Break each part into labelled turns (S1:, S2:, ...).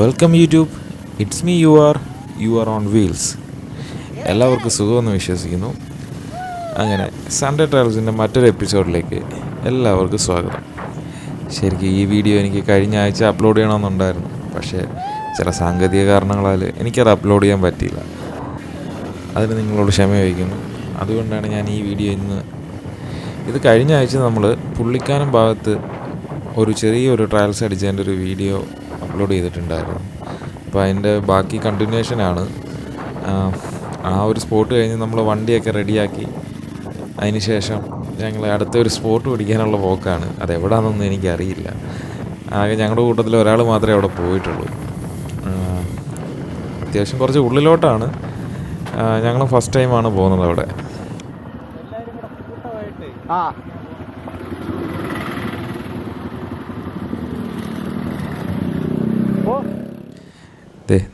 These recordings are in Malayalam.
S1: Welcome YouTube. It's me you are on wheels. എല്ലാവർക്കും സുഖമെന്ന് വിശ്വസിക്കുന്നു. അങ്ങനെ സൺഡേ ട്രാവൽസിൻ്റെ മറ്റൊരു എപ്പിസോഡിലേക്ക് എല്ലാവർക്കും സ്വാഗതം. ശരിക്കും ഈ വീഡിയോ എനിക്ക് കഴിഞ്ഞ ആഴ്ച അപ്ലോഡ് ചെയ്യണമെന്നുണ്ടായിരുന്നു. പക്ഷേ ചില സാങ്കേതിക കാരണങ്ങളാൽ എനിക്കത് അപ്ലോഡ് ചെയ്യാൻ പറ്റിയില്ല. അതിന് നിങ്ങളോട് ക്ഷമ ചോദിക്കുന്നു. അതുകൊണ്ടാണ് ഞാൻ ഈ വീഡിയോ ഇത് കഴിഞ്ഞ ആഴ്ച നമ്മൾ പുള്ളിക്കാനം ഭാഗത്ത് ഒരു ചെറിയൊരു ട്രയൽസ് അടിച്ചതിൻ്റെ ഒരു വീഡിയോ അപ്ലോഡ് ചെയ്തിട്ടുണ്ടായിരുന്നു. അപ്പോൾ അതിൻ്റെ ബാക്കി കണ്ടിന്യൂഷനാണ്. ആ ഒരു സ്പോട്ട് കഴിഞ്ഞ് നമ്മൾ വണ്ടിയൊക്കെ റെഡിയാക്കി അതിന് ശേഷം ഞങ്ങൾ അടുത്ത ഒരു സ്പോട്ട് പിടിക്കാനുള്ള പോക്കാണ്. അതെവിടാണെന്നൊന്നും എനിക്കറിയില്ല. ആകെ ഞങ്ങളുടെ കൂട്ടത്തിൽ ഒരാൾ മാത്രമേ അവിടെ പോയിട്ടുള്ളൂ. അത്യാവശ്യം കുറച്ച് ഉള്ളിലോട്ടാണ്. ഞങ്ങൾ ഫസ്റ്റ് ടൈമാണ് പോകുന്നത് അവിടെ.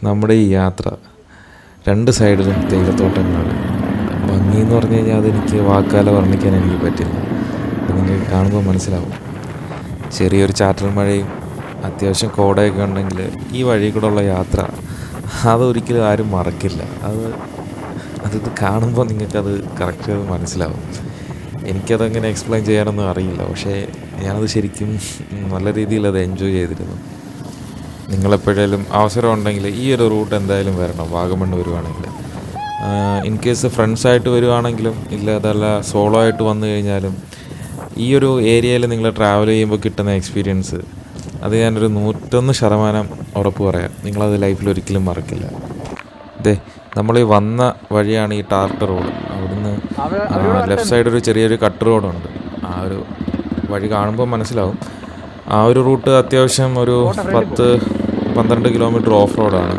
S1: നമ്മുടെ ഈ യാത്ര രണ്ട് സൈഡിലും തേയിലത്തോട്ടങ്ങളാണ്. ഭംഗി എന്ന് പറഞ്ഞു കഴിഞ്ഞാൽ അതെനിക്ക് വാക്കാല വർണ്ണിക്കാൻ എനിക്ക് പറ്റില്ല. അത് നിങ്ങൾക്ക് കാണുമ്പോൾ മനസ്സിലാവും. ചെറിയൊരു ചാറ്റൽ മഴയും അത്യാവശ്യം കോടയൊക്കെ ഉണ്ടെങ്കിൽ ഈ വഴി കൂടെ ഉള്ള യാത്ര അതൊരിക്കലും ആരും മറക്കില്ല. അതിത് കാണുമ്പോൾ നിങ്ങൾക്കത് കറക്റ്റ് മനസ്സിലാവും. എനിക്കതങ്ങനെ എക്സ്പ്ലെയിൻ ചെയ്യാനൊന്നും അറിയില്ല. പക്ഷേ ഞാനത് ശരിക്കും നല്ല രീതിയിൽ അത് എൻജോയ് ചെയ്തിരുന്നു. നിങ്ങളെപ്പോഴേലും അവസരം ഉണ്ടെങ്കിൽ ഈ ഒരു റൂട്ട് എന്തായാലും വരണം. വാഗമൺ വരുവാണെങ്കിൽ, ഇൻ കേസ് ഫ്രണ്ട്സായിട്ട് വരുവാണെങ്കിലും ഇല്ല അതല്ല സോളോ ആയിട്ട് വന്നു കഴിഞ്ഞാലും ഈ ഒരു ഏരിയയിൽ നിങ്ങൾ ട്രാവൽ ചെയ്യുമ്പോൾ കിട്ടുന്ന എക്സ്പീരിയൻസ് അത് ഞാനൊരു 101% ഉറപ്പ് പറയാം. നിങ്ങളത് ലൈഫിൽ ഒരിക്കലും മറക്കില്ല. നമ്മൾ ഈ വന്ന വഴിയാണ് ഈ ടാർട്ട് റോഡ്. അവിടുന്ന് ലെഫ്റ്റ് സൈഡ് ഒരു ചെറിയൊരു കട്ട് റോഡുണ്ട്. ആ ഒരു വഴി കാണുമ്പോൾ മനസ്സിലാവും. ആ ഒരു റൂട്ട് അത്യാവശ്യം ഒരു 10-12 കിലോമീറ്റർ ഓഫ് റോഡാണ്.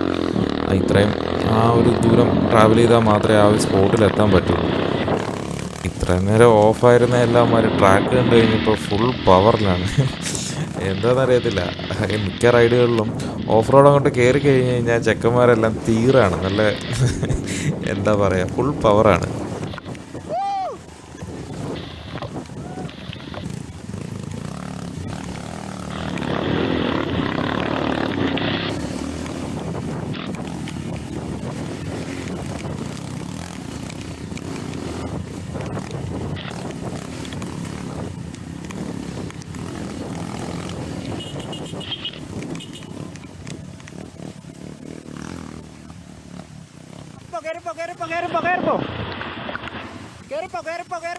S1: ഇത്രയും ആ ഒരു ദൂരം ട്രാവൽ ചെയ്താൽ മാത്രമേ ആ ഒരു സ്പോട്ടിലെത്താൻ പറ്റുള്ളൂ. ഇത്ര നേരം ഓഫായിരുന്ന എല്ലാമാരും ട്രാക്ക് കണ്ടു കഴിഞ്ഞപ്പോൾ ഫുൾ പവറിലാണ്. എന്താണെന്നറിയത്തില്ല. മിക്ക റൈഡുകളിലും ഓഫ് റോഡ് അങ്ങോട്ട് കയറി കഴിഞ്ഞ് കഴിഞ്ഞാൽ ചെക്കന്മാരെല്ലാം തീരാണ്. നല്ല എന്താ പറയുക, ഫുൾ പവറാണ്.
S2: Keripo.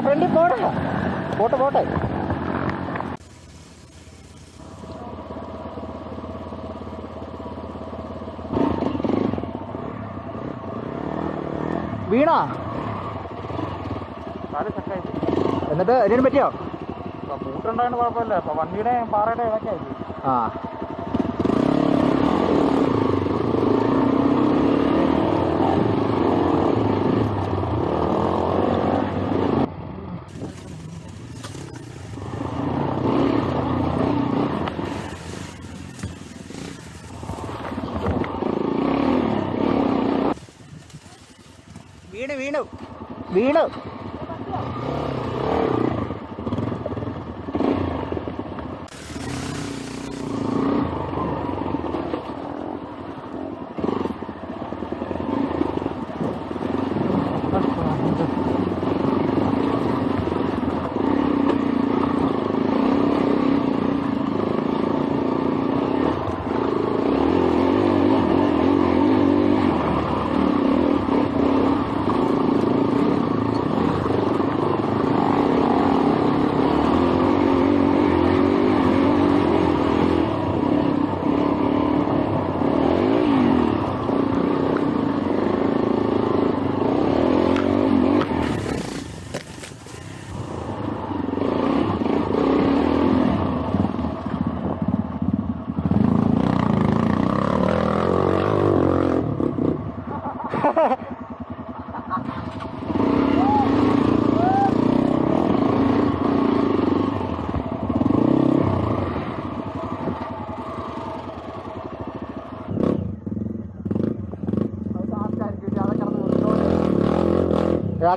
S2: ഫ്രണ്ടിൽ പോടാ പോട്ടെ. വീണാ എന്നിട്ട് ഇതിനും പറ്റിയോ? കൂട്ടുണ്ടായിരുന്നു, കുഴപ്പമില്ല. അപ്പൊ വണ്ടിയുടെ പാറയുടെ ഇതൊക്കെ ആയിരിക്കും. വീണു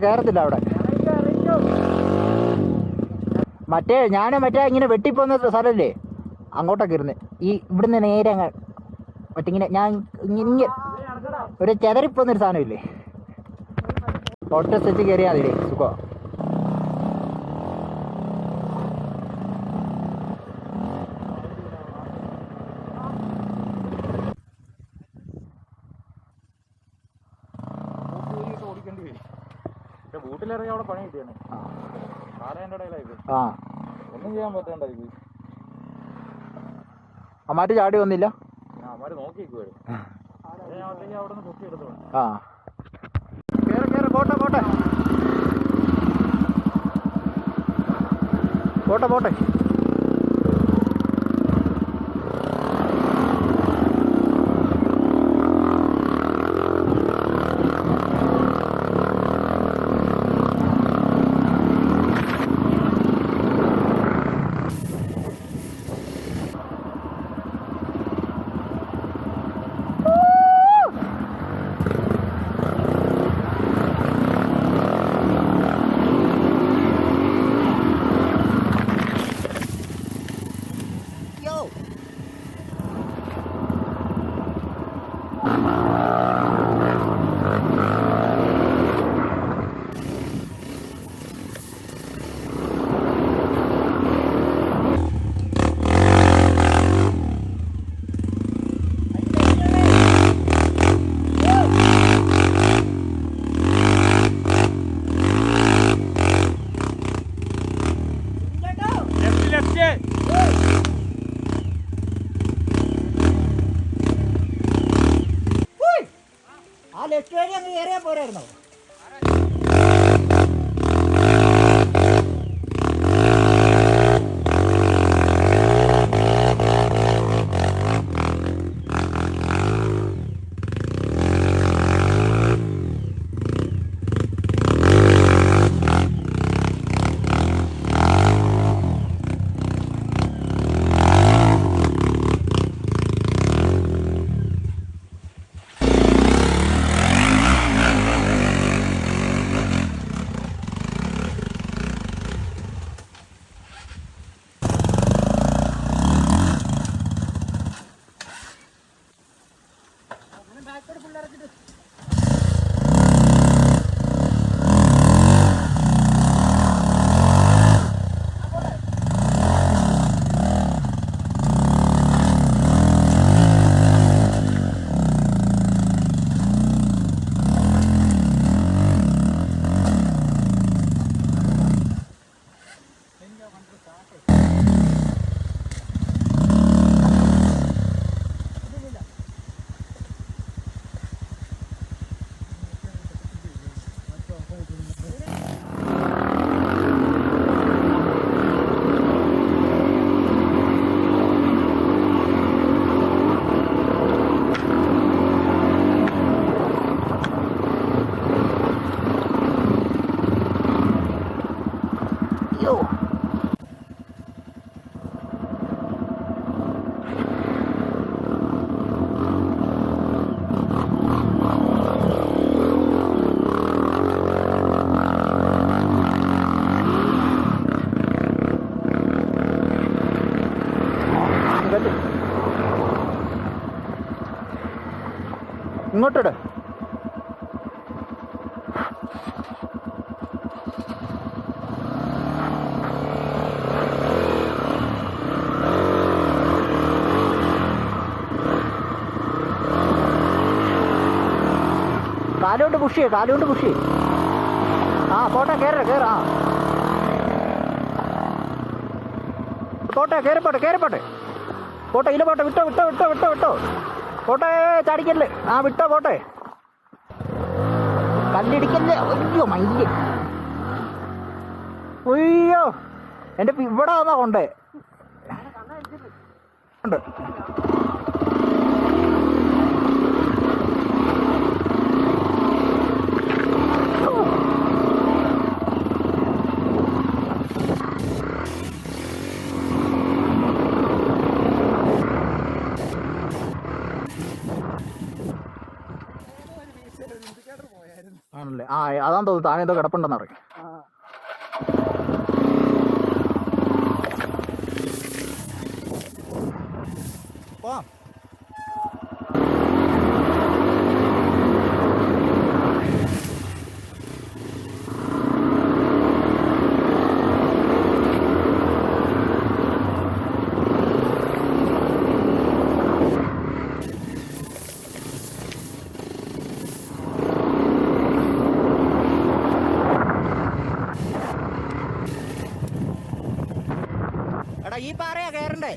S2: കയറത്തില്ല അവിടെ. മറ്റേ ഇങ്ങനെ വെട്ടിപ്പോന്ന സ്ഥലമല്ലേ, അങ്ങോട്ടൊക്കെ ഇരുന്ന് ഈ ഇവിടുന്ന് നേരെ അങ്ങ് മറ്റിങ്ങനെ ഞാൻ ഇങ്ങനെ ഒരു ചെതറിപ്പോന്നൊരു സാധനമില്ലേ, ഒറ്റ സെറ്റ് കയറിയാൽ അതില്ലേ സുഖം.
S3: വീട്ടിലിറങ്ങി അവിടെ പണി കിട്ടിയാണ്. കാലേൻ്റെ ഇടയിലായി ഒന്നും ചെയ്യാൻ പറ്റണ്ടായി.
S2: അമ്മാര് ചാടി വന്നില്ല,
S3: അമ്മാര് നോക്കിക്കുവായിരുന്നു. ഞാൻ ഒറ്റയ്ക്ക് അവിടെ നിന്ന് പൊക്കി എടുത്തു.
S2: പോട്ടെ. ലെഫ്റ്റ് വഴി അങ്ങ് കയറിയാൽ പോരായിരുന്നോ? ഇങ്ങോട്ടിട്. കാലുകൊണ്ട് പുഷ് ചെയ്യ്, കാലുകൊണ്ട് പുഷ് ചെയ്യ്. ആ പോട്ടെ, കേറാ. പോട്ടെ, കേറിപ്പോട്ടെ. പോട്ടെ, ഇല്ല പോട്ടെ, വിട്ടോ. പോട്ടെ, ചാടിക്കല്ലേ. ആ വിട്ടോ, പോട്ടെ. കല്ലിടിക്കല്ലേ. അയ്യോ മയില്. അയ്യോ എൻ്റെ ഇവിടെ വന്നാ കൊണ്ടേ ഉണ്ട്. ആണല്ലേ? ആ അതാന്ന് തോന്നുന്നു, താഴെ എന്തോ കിടപ്പുണ്ടെന്ന് പറയും. പോവാം. എടാ ഈ പാറയാ കയറണ്ടേ?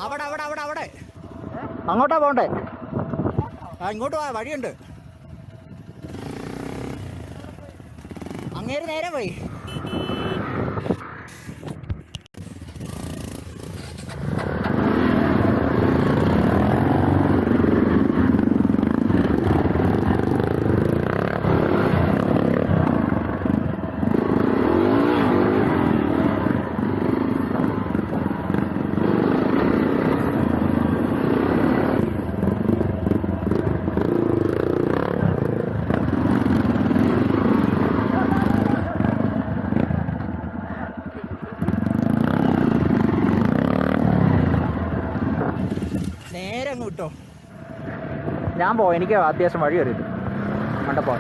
S2: അവിടെ അവിടെ അവിടെ അവിടെ അങ്ങോട്ടാ പോണ്ടേ? ആ ഇങ്ങോട്ട് പോവാ, വഴിയുണ്ട്. അങ്ങേര് നേരെ പോയി. നേരെ അങ്ങ് വിട്ടോ. ഞാൻ പോവാം, എനിക്ക് അത്യാവശ്യം വഴി അറിയില്ല. കണ്ടപ്പോ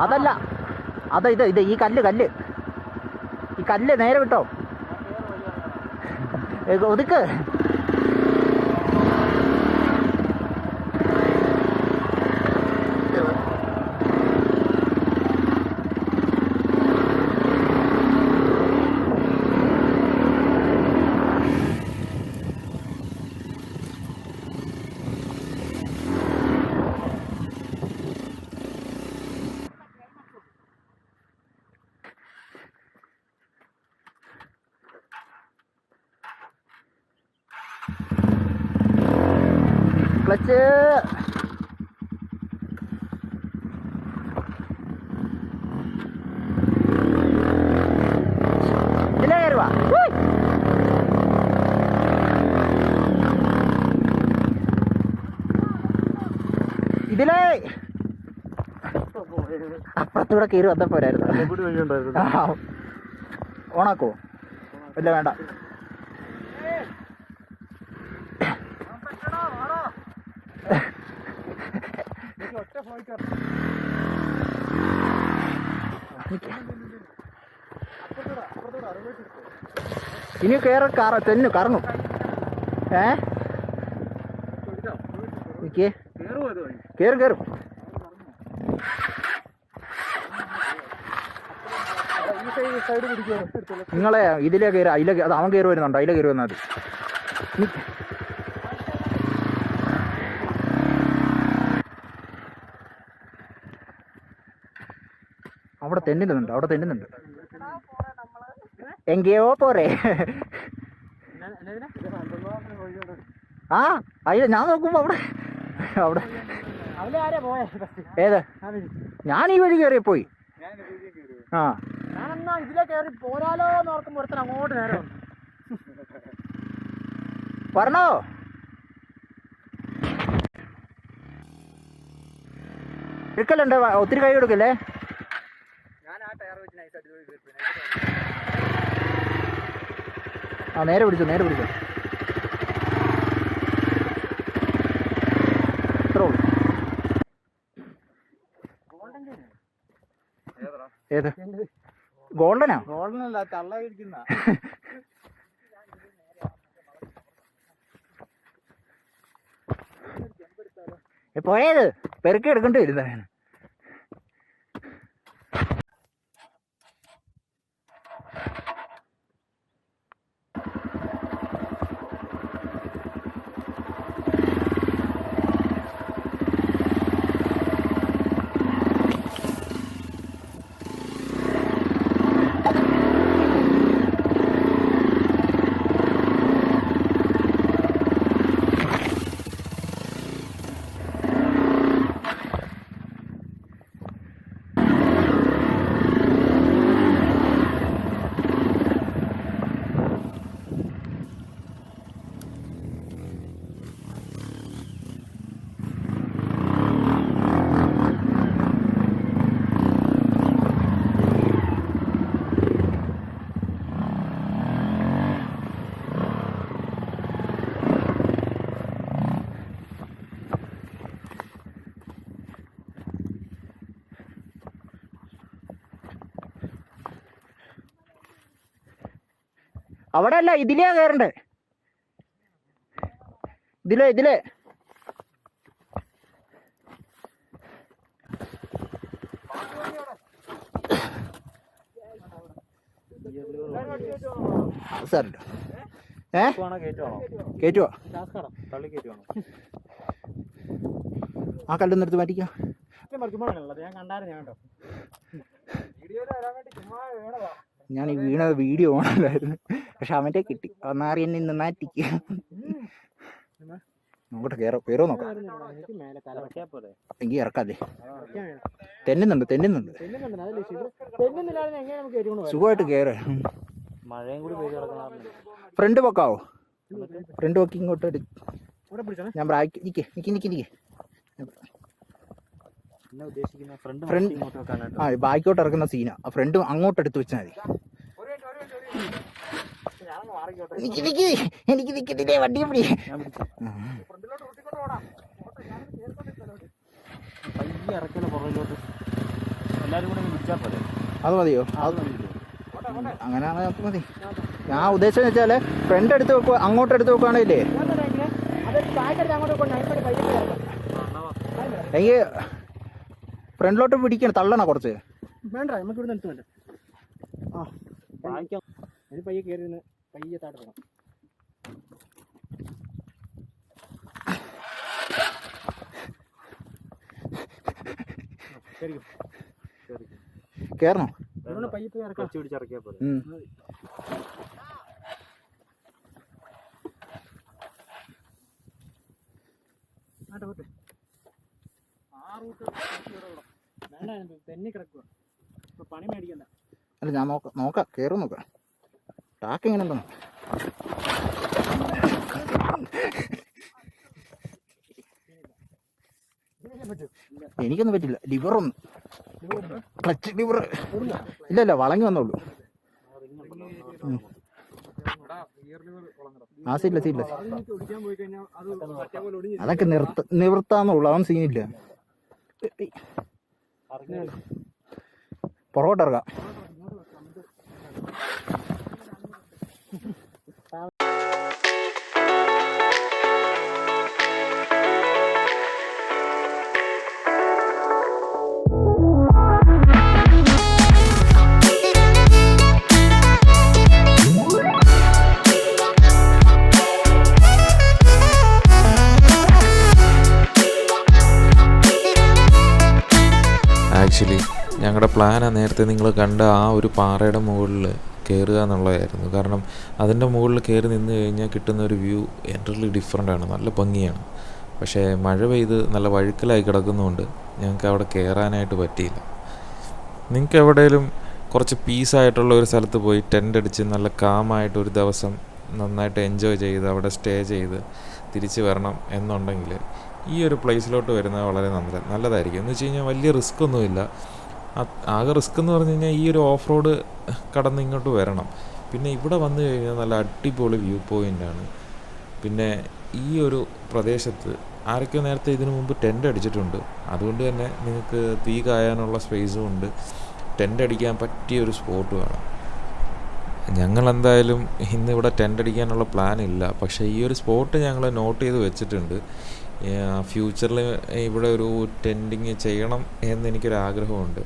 S2: അതല്ല, ഇത് ഈ കല്ല് ഈ കല്ല് നേരെ വിട്ടോ. ഒതുക്ക്. ക്ലച്ച്. ഇതിലേ കയറുവാ. ഇതിലേ അപ്പുറത്തൂടെ കയറി വന്നപ്പോ പോരായിരുന്നു. ഓണാക്കോ? ഇല്ല വേണ്ട. ഇനി തെന്നു കറങ്ങും. കേറും. നിങ്ങളെ ഇതിലേ കയറി, അതിലെ അത് അവൻ കയറി വരുന്നുണ്ട്, അതിലെ കയറി വന്നാൽ മതി. അവിടെ തെന്നുന്നുണ്ട്. എങ്കയോ പോരെ. ആ അയ്യോ, ഞാൻ നോക്കുമ്പോ അവിടെ ഏത്? ഞാൻ ഈ വഴി കയറി പോയി. ആ ഞാനെന്നാ ഇതിലെ കയറി പോരാലോ എന്ന് ഓർക്കുമ്പോ ഒരുത്തൻ അങ്ങോട്ട് നേരം പറഞ്ഞോ. എടുക്കലുണ്ട്, ഒത്തിരി കൈ കൊടുക്കല്ലേ. ആ നേരെ പിടിച്ചോ. ഇത്രേ ഉള്ളൂ. ഏത് ഗോൾഡനാ? ഗോൾഡനല്ല, തള്ളയിരിക്കുന്ന. പോയത് പെറുക്കി എടുക്കേണ്ടി വരുന്നതാണ്. അവിടെ അല്ല, ഇതിലെയാ കയറണ്ടേ. ഇതിലെ സാറില്ല. കയറ്റുവാ. ആ കല്ലൊന്നും എടുത്ത് മാറ്റിക്കാം. ഞാൻ ഈ വീണ വീഡിയോ ഓണല്ലായിരുന്നു, പക്ഷെ അവൻ്റെ കിട്ടി. ഒന്നാറി എന്നെ ഇന്ന് മാറ്റിക്കുക. നോക്കട്ടെ, കയറോ നോക്കാം. എങ്കിൽ ഇറക്കാല്ലേ. തെന്നുന്നുണ്ട് സുഖമായിട്ട് കയറ. ഫ്രണ്ട് പൊക്കാവോ? ഫ്രണ്ട് പൊക്കി ഇങ്ങോട്ട് ഞാൻ ബ്രാക്ക് നിക്ക്. ആ ബാക്കോട്ട് ഇറക്കുന്ന സീനാ. ആ ഫ്രണ്ട് അങ്ങോട്ട് എടുത്ത് വെച്ചാൽ മതി. എനിക്ക് നിൽക്കുന്നില്ലേ, വണ്ടി പിടി. അത് മതിയോ? അങ്ങനെയാണ് മതി. ഞാൻ ഉദ്ദേശം വെച്ചാൽ ഫ്രണ്ട് എടുത്ത് വെക്കുക, അങ്ങോട്ട് എടുത്ത് വെക്കുകയാണെങ്കിലേ എനിക്ക് ഫ്രണ്ടിലോട്ട് പിടിക്കണം, തള്ളണ കുറച്ച്.
S4: വേണ്ട നമുക്ക് ഇവിടെ നിർത്തുമല്ലോ. ആ പയ്യെ കയറി പയ്യെ താട്ട് പോകണം.
S2: കയറണോ?
S4: പയ്യെ പോയി ഇറക്കാം. പിടിച്ചിറക്കിയാൽ പോലെ. തെന്നി കിടക്കുക, പണി മേടിക്കണ്ട.
S2: അല്ല ഞാൻ നോക്കാം കയറും നോക്കാം. ടാക്ക് എങ്ങനെ ഉണ്ടോ? എനിക്കൊന്നും പറ്റില്ല. ലിവറൊന്നും ക്ലച്ച് ലിവർ ഇല്ല വളങ്ങി വന്നോളൂ. ആ സീറ്റില്ല അതൊക്കെ നിവർത്താന്നുള്ളൂ. അവൻ സീനില്ല. പുറകോട്ടിറക്കാം.
S1: ആക്ച്വലി ഞങ്ങളുടെ പ്ലാനാണ് നേരത്തെ നിങ്ങൾ കണ്ട ആ ഒരു പാറയുടെ മുകളിൽ കയറുക എന്നുള്ളതായിരുന്നു. കാരണം അതിൻ്റെ മുകളിൽ കയറി നിന്ന് കഴിഞ്ഞാൽ കിട്ടുന്ന ഒരു വ്യൂ എൻ്റർലി ഡിഫറെൻ്റ് ആണ്, നല്ല ഭംഗിയാണ്. പക്ഷേ മഴ പെയ്ത് നല്ല വഴുക്കലായി കിടക്കുന്നതുകൊണ്ട് ഞങ്ങൾക്ക് അവിടെ കയറാനായിട്ട് പറ്റിയില്ല. നിങ്ങൾക്ക് എവിടെയെങ്കിലും കുറച്ച് പീസായിട്ടുള്ള ഒരു സ്ഥലത്ത് പോയി ടെൻ്റ് അടിച്ച് നല്ല കാമായിട്ട് ഒരു ദിവസം നന്നായിട്ട് എൻജോയ് ചെയ്ത് അവിടെ സ്റ്റേ ചെയ്ത് തിരിച്ച് വരണം എന്നുണ്ടെങ്കിൽ ഈ ഒരു പ്ലേസിലോട്ട് വരുന്നത് വളരെ നല്ലതായിരിക്കും. എന്ന് വെച്ച് കഴിഞ്ഞാൽ വലിയ റിസ്ക് ഒന്നുമില്ല. ആകെ റിസ്ക് എന്ന് പറഞ്ഞു കഴിഞ്ഞാൽ ഈ ഒരു ഓഫ് റോഡ് കടന്ന് ഇങ്ങോട്ട് വരണം. പിന്നെ ഇവിടെ വന്നു കഴിഞ്ഞാൽ നല്ല അടിപൊളി വ്യൂ പോയിൻ്റാണ്. പിന്നെ ഈ ഒരു പ്രദേശത്ത് ആരൊക്കെ നേരത്തെ ഇതിനു മുമ്പ് ടെൻ്റ് അടിച്ചിട്ടുണ്ട്. അതുകൊണ്ട് തന്നെ നിങ്ങൾക്ക് തീ കായാനുള്ള സ്പേസും ഉണ്ട്. ടെൻ്റ് അടിക്കാൻ പറ്റിയൊരു സ്പോട്ടുമാണ്. ഞങ്ങളെന്തായാലും ഇന്നിവിടെ ടെൻ്റ് അടിക്കാനുള്ള പ്ലാൻ ഇല്ല. പക്ഷേ ഈ ഒരു സ്പോട്ട് ഞങ്ങൾ നോട്ട് ചെയ്ത് വെച്ചിട്ടുണ്ട്. ഫ്യൂച്ചറിൽ ഇവിടെ ഒരു ടെൻറ്റിങ് ചെയ്യണം എന്നെനിക്കൊരാഗ്രഹമുണ്ട്.